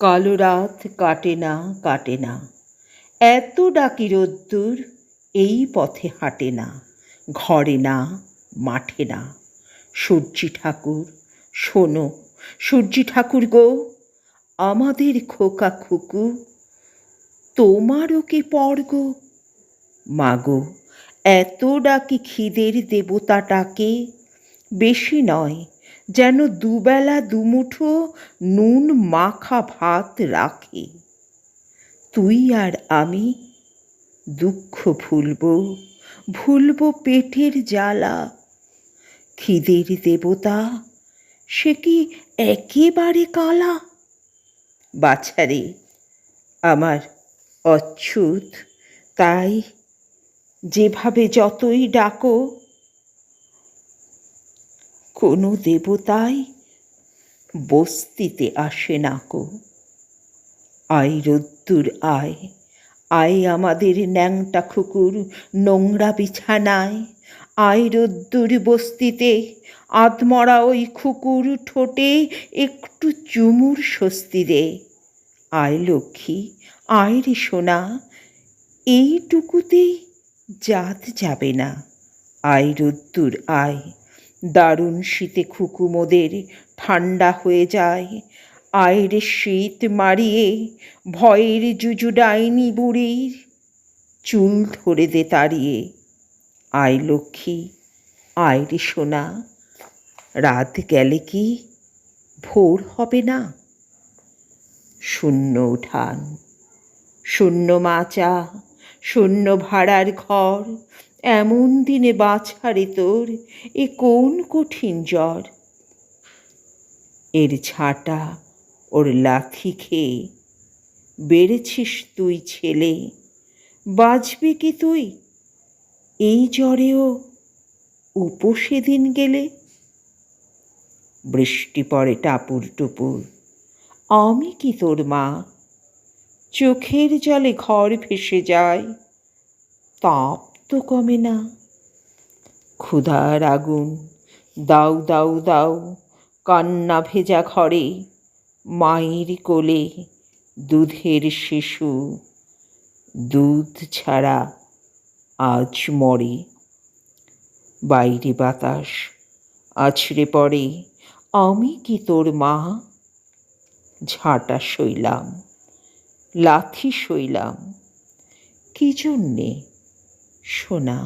কালো রাত কাটে না কাটে না, এত ডাকি রোদ্দুর এই পথে হাঁটে না, ঘরে না মাঠে না। সূর্যি ঠাকুর শোনো, সূর্যি ঠাকুর গো, আমাদের খোকা খুকু তোমারও কি পর গো? মাগো, এত ডাকি খিদের দেবতাটাকে, বেশি নয়, যেন দুবেলা দুমুঠো নুন মাখা ভাত রাখে। তুই আর আমি দুঃখ ভুলব পেটের জ্বালা। খিদের দেবতা সে কি একেবারে কালা? বাছারে আমার অচ্যুত, তাই যেভাবে যতই ডাকো, কোনো দেবতাই বস্তিতে আসে নাকো। আয় রোদ্দুর আয়, আয় আমাদের ন্যাংটা খুকুর নোংরা বিছানায়। আয় রোদ্দুর বস্তিতে, আধমরা ওই খুকুর ঠোঁটে একটু চুমুর স্বস্তি দে। আয় লক্ষ্মী, আয় রে সোনা, এইটুকুতেই জাত যাবে না। আয় রোদ্দুর আয়, দারুণ শীতে খুকু মোদের ঠান্ডা হয়ে যায়। আয় রে শীত মারিয়ে ভয়ের জুজু ডাইনি বুড়ির চুল ধরে দে তাড়িয়ে। আয় লক্ষ্মী, আয় রে সোনা, রাত গেলে কি ভোর হবে না? শূন্য উঠান, শূন্য মাচা, শূন্য ভাড়ার ঘর, এমন দিনে বাছারে তোর এ কোন কঠিন জ্বর? এর ঝাঁটা ওর লাথি খেয়ে বেড়েছিস তুই ছেলে, বাঁচবি কি তুই এই জ্বরেও উপসে দিন গেলে? বৃষ্টি পড়ে টাপুর টুপুর, আমি কি তোর মা? চোখের জলে ঘর ভেসে যায়, তাপ তো কমে না। ক্ষুধার আগুন দাউ দাউ দাউ, কান্না ভেজা ঘরে, মায়ের কোলে দুধের শিশু দুধ ছাড়া আজ মরে। বাইরে বাতাস আছড়ে পড়ে, আমি কি তোর মা? ঝাঁটা সইলাম, লাথি সইলাম, কি জন্যে সোনা?